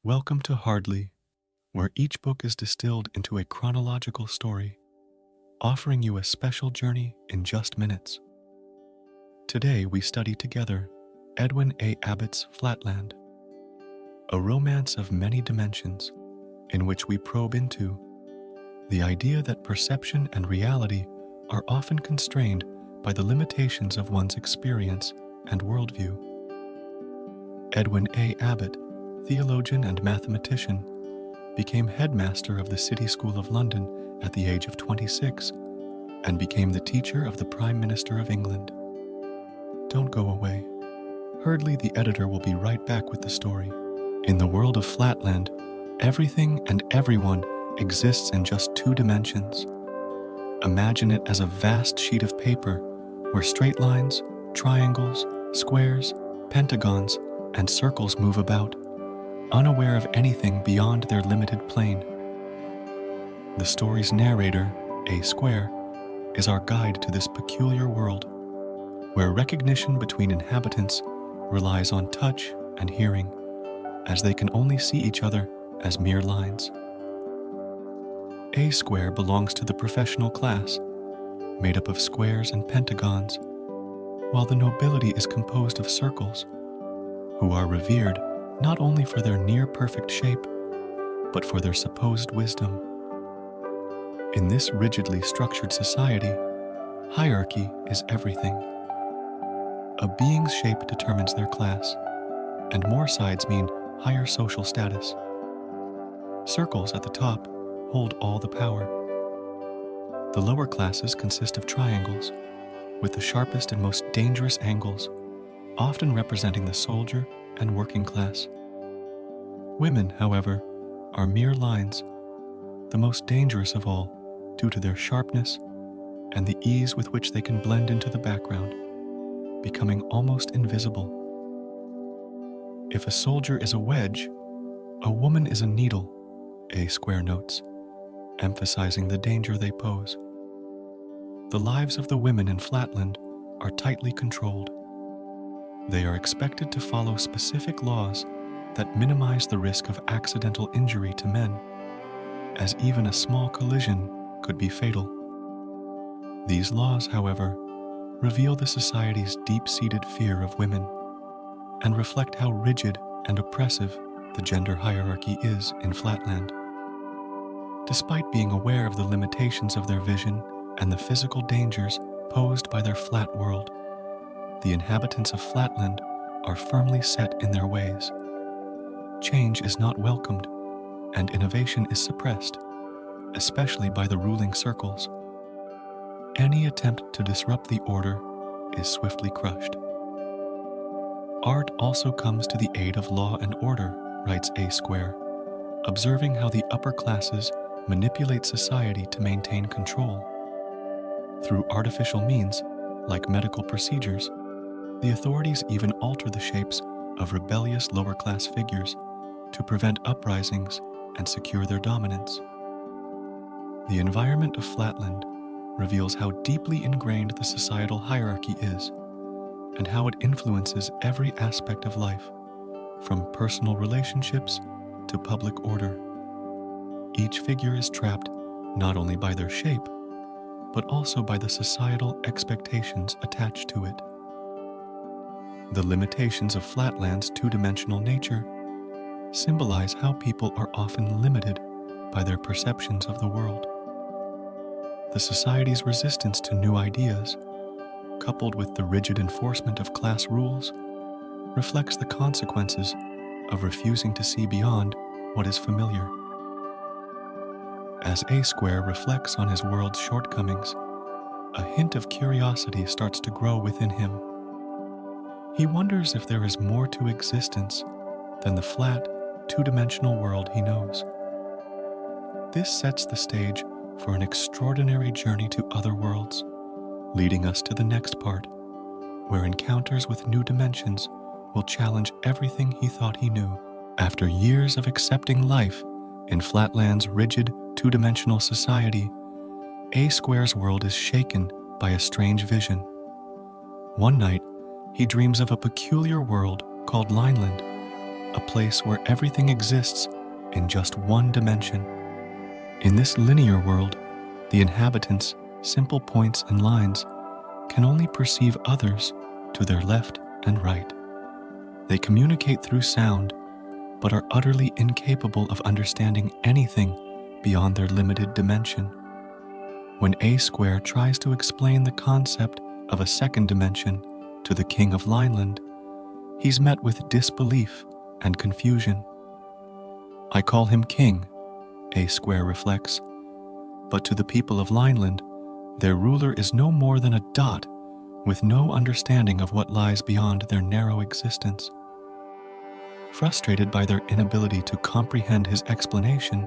Welcome to Hardly, where each book is distilled into a chronological story, offering you a special journey in just minutes. Today we study together Edwin A. Abbott's Flatland, a romance of many dimensions in which we probe into the idea that perception and reality are often constrained by the limitations of one's experience and worldview. Edwin A. Abbott, theologian and mathematician, became headmaster of the City School of London at the age of 26 and became the teacher of the Prime Minister of England. Don't go away. Hardly the editor will be right back with the story. In the world of Flatland, everything and everyone exists in just two dimensions. Imagine it as a vast sheet of paper where straight lines, triangles, squares, pentagons, and circles move about, unaware of anything beyond their limited plane. The story's narrator, A Square, is our guide to this peculiar world, where recognition between inhabitants relies on touch and hearing, as they can only see each other as mere lines. A Square belongs to the professional class, made up of squares and pentagons, while the nobility is composed of circles, who are revered not only for their near-perfect shape, but for their supposed wisdom. In this rigidly structured society, hierarchy is everything. A being's shape determines their class, and more sides mean higher social status. Circles at the top hold all the power. The lower classes consist of triangles, with the sharpest and most dangerous angles, often representing the soldier and working class. Women, however, are mere lines, the most dangerous of all due to their sharpness and the ease with which they can blend into the background, becoming almost invisible. If a soldier is a wedge, a woman is a needle, A Square notes, emphasizing the danger they pose. The lives of the women in Flatland are tightly controlled. They are expected to follow specific laws that minimize the risk of accidental injury to men, as even a small collision could be fatal. These laws, however, reveal the society's deep-seated fear of women and reflect how rigid and oppressive the gender hierarchy is in Flatland. Despite being aware of the limitations of their vision and the physical dangers posed by their flat world, the inhabitants of Flatland are firmly set in their ways. Change is not welcomed, and innovation is suppressed, especially by the ruling circles. Any attempt to disrupt the order is swiftly crushed. Art also comes to the aid of law and order, writes A Square, observing how the upper classes manipulate society to maintain control. Through artificial means, like medical procedures, the authorities even alter the shapes of rebellious lower-class figures to prevent uprisings and secure their dominance. The environment of Flatland reveals how deeply ingrained the societal hierarchy is and how it influences every aspect of life, from personal relationships to public order. Each figure is trapped not only by their shape, but also by the societal expectations attached to it. The limitations of Flatland's two-dimensional nature symbolize how people are often limited by their perceptions of the world. The society's resistance to new ideas, coupled with the rigid enforcement of class rules, reflects the consequences of refusing to see beyond what is familiar. As A Square reflects on his world's shortcomings, a hint of curiosity starts to grow within him. He wonders if there is more to existence than the flat, two-dimensional world he knows. This sets the stage for an extraordinary journey to other worlds, leading us to the next part, where encounters with new dimensions will challenge everything he thought he knew. After years of accepting life in Flatland's rigid, two-dimensional society, A Square's world is shaken by a strange vision. One night, he dreams of a peculiar world called Lineland, a place where everything exists in just one dimension. In this linear world, the inhabitants, simple points and lines, can only perceive others to their left and right. They communicate through sound, but are utterly incapable of understanding anything beyond their limited dimension. When A Square tries to explain the concept of a second dimension to the king of Lineland, he's met with disbelief and confusion. "I call him king," A Square reflects, "but to the people of Lineland, their ruler is no more than a dot with no understanding of what lies beyond their narrow existence." Frustrated by their inability to comprehend his explanation,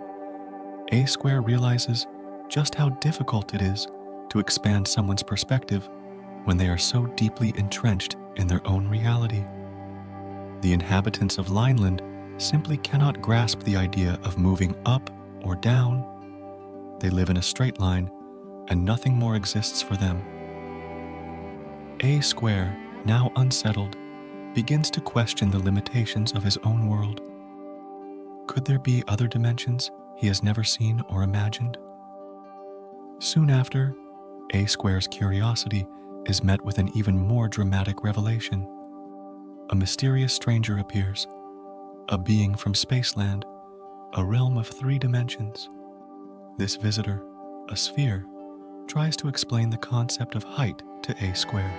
A Square realizes just how difficult it is to expand someone's perspective when they are so deeply entrenched in their own reality. The inhabitants of Lineland simply cannot grasp the idea of moving up or down. They live in a straight line, and nothing more exists for them. A Square, now unsettled, begins to question the limitations of his own world. Could there be other dimensions he has never seen or imagined? Soon after, A Square's curiosity is met with an even more dramatic revelation. A mysterious stranger appears, a being from Spaceland, a realm of 3 dimensions. This visitor, a sphere, tries to explain the concept of height to A Square,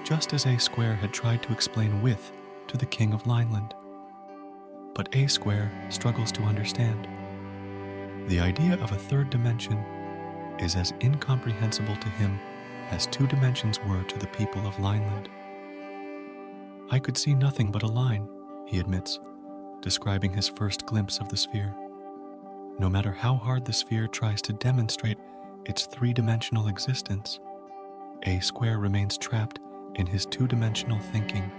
just as A Square had tried to explain width to the king of Lineland. But A Square struggles to understand. The idea of a third dimension is as incomprehensible to him as 2 dimensions were to the people of Lineland. "I could see nothing but a line," he admits, describing his first glimpse of the sphere. No matter how hard the sphere tries to demonstrate its 3-dimensional existence, A Square remains trapped in his 2-dimensional thinking.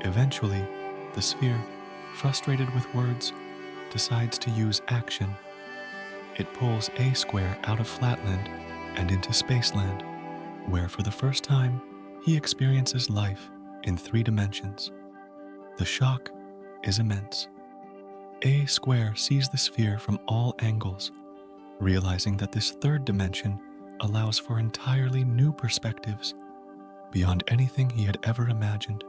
Eventually, the sphere, frustrated with words, decides to use action. It pulls A Square out of Flatland and into Spaceland, where for the first time he experiences life in 3 dimensions. The shock is immense. A Square sees the sphere from all angles, realizing that this 3rd dimension allows for entirely new perspectives beyond anything he had ever imagined.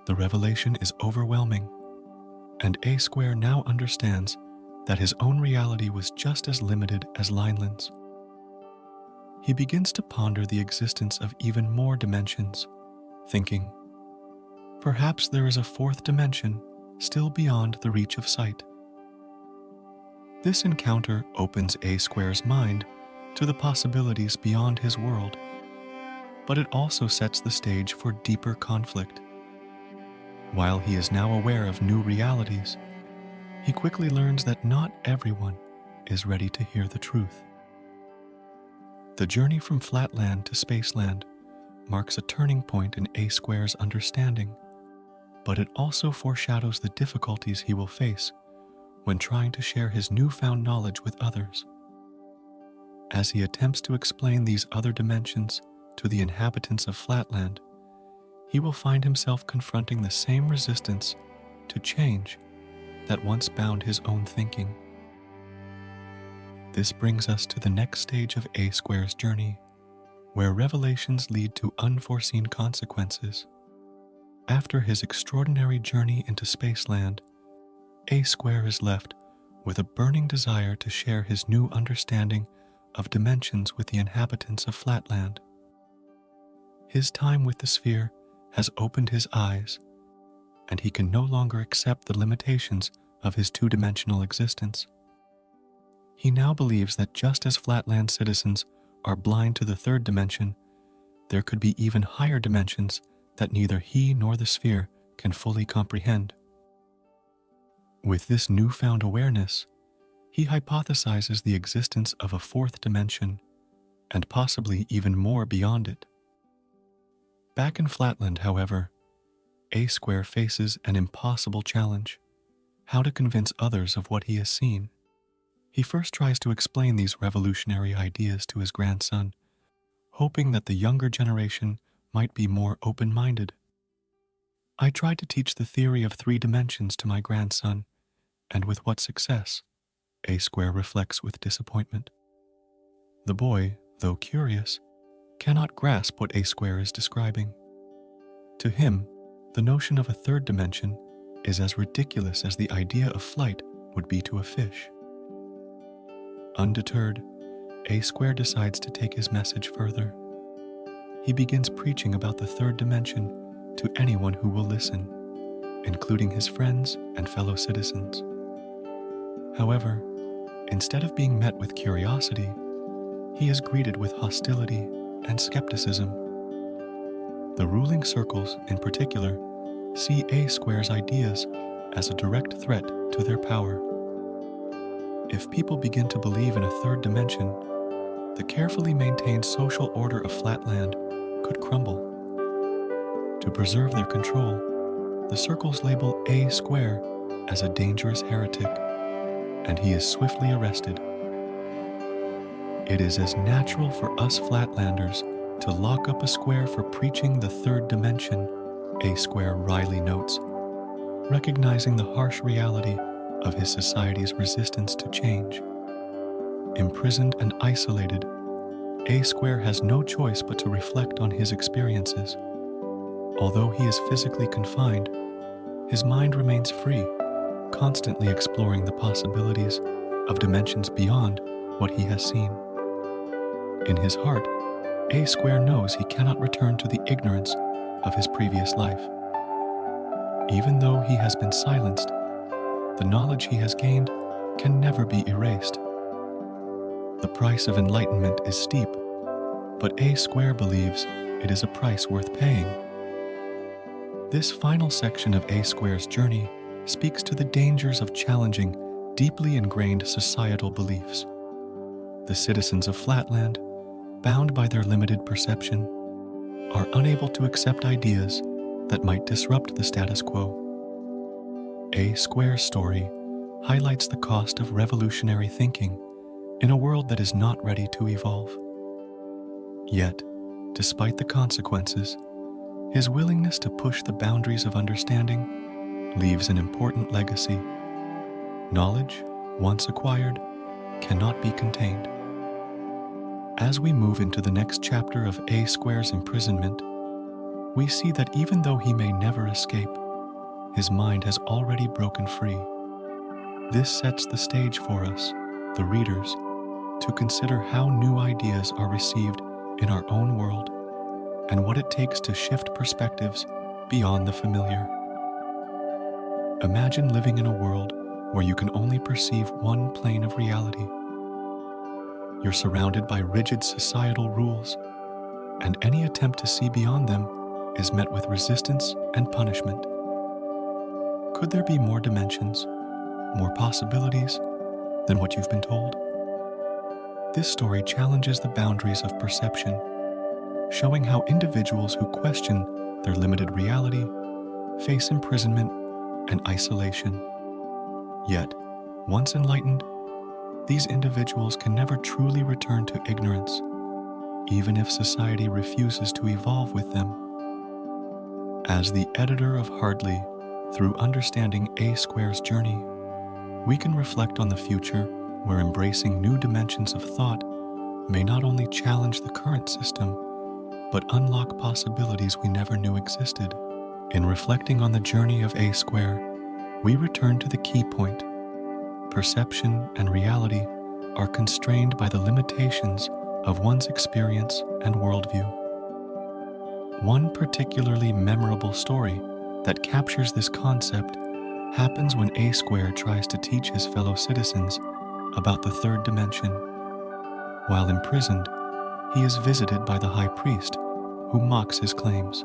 The revelation is overwhelming, and A Square now understands that his own reality was just as limited as Lineland's. He begins to ponder the existence of even more dimensions, thinking, perhaps there is a 4th dimension still beyond the reach of sight. This encounter opens A Square's mind to the possibilities beyond his world, but it also sets the stage for deeper conflict. While he is now aware of new realities, he quickly learns that not everyone is ready to hear the truth. The journey from Flatland to Spaceland marks a turning point in A Square's understanding, but it also foreshadows the difficulties he will face when trying to share his newfound knowledge with others. As he attempts to explain these other dimensions to the inhabitants of Flatland, he will find himself confronting the same resistance to change that once bound his own thinking. This brings us to the next stage of A Square's journey, where revelations lead to unforeseen consequences. After his extraordinary journey into Spaceland, A Square is left with a burning desire to share his new understanding of dimensions with the inhabitants of Flatland. His time with the sphere has opened his eyes, and he can no longer accept the limitations of his 2-dimensional existence. He now believes that just as Flatland citizens are blind to the 3rd dimension, there could be even higher dimensions that neither he nor the sphere can fully comprehend. With this newfound awareness, he hypothesizes the existence of a 4th dimension, and possibly even more beyond it. Back in Flatland, however, A Square faces an impossible challenge: how to convince others of what he has seen. He first tries to explain these revolutionary ideas to his grandson, hoping that the younger generation might be more open-minded. I tried to teach the theory of 3 dimensions to my grandson, and with what success? A square reflects with disappointment. The boy, though curious, cannot grasp what A square is describing. To him, the notion of a 3rd dimension is as ridiculous as the idea of flight would be to a fish. Undeterred, A square decides to take his message further. He begins preaching about the 3rd dimension to anyone who will listen, including his friends and fellow citizens. However, instead of being met with curiosity, he is greeted with hostility and skepticism. The ruling circles, in particular, see A square's ideas as a direct threat to their power. If people begin to believe in a 3rd dimension, the carefully maintained social order of Flatland could crumble. To preserve their control, the circles label A square as a dangerous heretic, and he is swiftly arrested. It is as natural for us Flatlanders to lock up a square for preaching the 3rd dimension, A square wryly notes, recognizing the harsh reality of his society's resistance to change. Imprisoned and isolated, A square has no choice but to reflect on his experiences. Although he is physically confined, his mind remains free, constantly exploring the possibilities of dimensions beyond what he has seen. In his heart, A square knows he cannot return to the ignorance of his previous life. Even though he has been silenced, the knowledge he has gained can never be erased. The price of enlightenment is steep, but A square believes it is a price worth paying. This final section of A square's journey speaks to the dangers of challenging deeply ingrained societal beliefs. The citizens of Flatland, bound by their limited perception, are unable to accept ideas that might disrupt the status quo. A square's story highlights the cost of revolutionary thinking in a world that is not ready to evolve. Yet, despite the consequences, his willingness to push the boundaries of understanding leaves an important legacy. Knowledge, once acquired, cannot be contained. As we move into the next chapter of A square's imprisonment, we see that even though he may never escape, his mind has already broken free. This sets the stage for us, the readers, to consider how new ideas are received in our own world and what it takes to shift perspectives beyond the familiar. Imagine living in a world where you can only perceive one plane of reality. You're surrounded by rigid societal rules, and any attempt to see beyond them is met with resistance and punishment. Could there be more dimensions, more possibilities than what you've been told? This story challenges the boundaries of perception, showing how individuals who question their limited reality face imprisonment and isolation. Yet, once enlightened, these individuals can never truly return to ignorance, even if society refuses to evolve with them. As the editor of Hardly, through understanding A square's journey, we can reflect on the future where embracing new dimensions of thought may not only challenge the current system, but unlock possibilities we never knew existed. In reflecting on the journey of A square, we return to the key point. Perception and reality are constrained by the limitations of one's experience and worldview. One particularly memorable story that captures this concept happens when A square tries to teach his fellow citizens about the 3rd dimension. While imprisoned, he is visited by the high priest, who mocks his claims.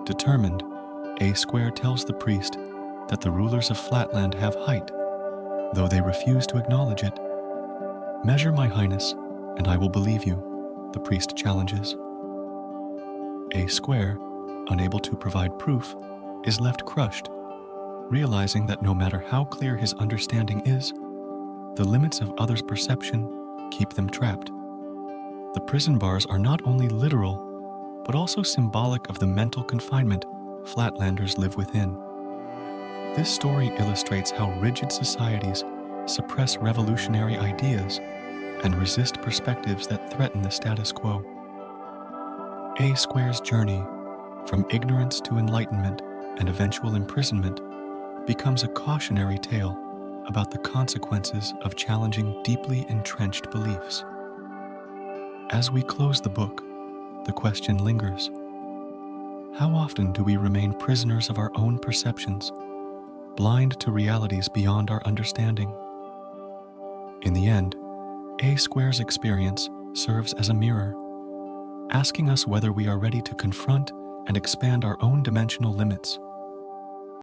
Determined, A square tells the priest that the rulers of Flatland have height, though they refuse to acknowledge it. "Measure, my highness, and I will believe you," the priest challenges. A square, unable to provide proof, is left crushed, realizing that no matter how clear his understanding is, the limits of others' perception keep them trapped. The prison bars are not only literal, but also symbolic of the mental confinement Flatlanders live within. This story illustrates how rigid societies suppress revolutionary ideas and resist perspectives that threaten the status quo. A Square's journey, from ignorance to enlightenment and eventual imprisonment, becomes a cautionary tale about the consequences of challenging deeply entrenched beliefs. As we close the book, the question lingers: how often do we remain prisoners of our own perceptions, blind to realities beyond our understanding? In the end, A Square's experience serves as a mirror, asking us whether we are ready to confront and expand our own dimensional limits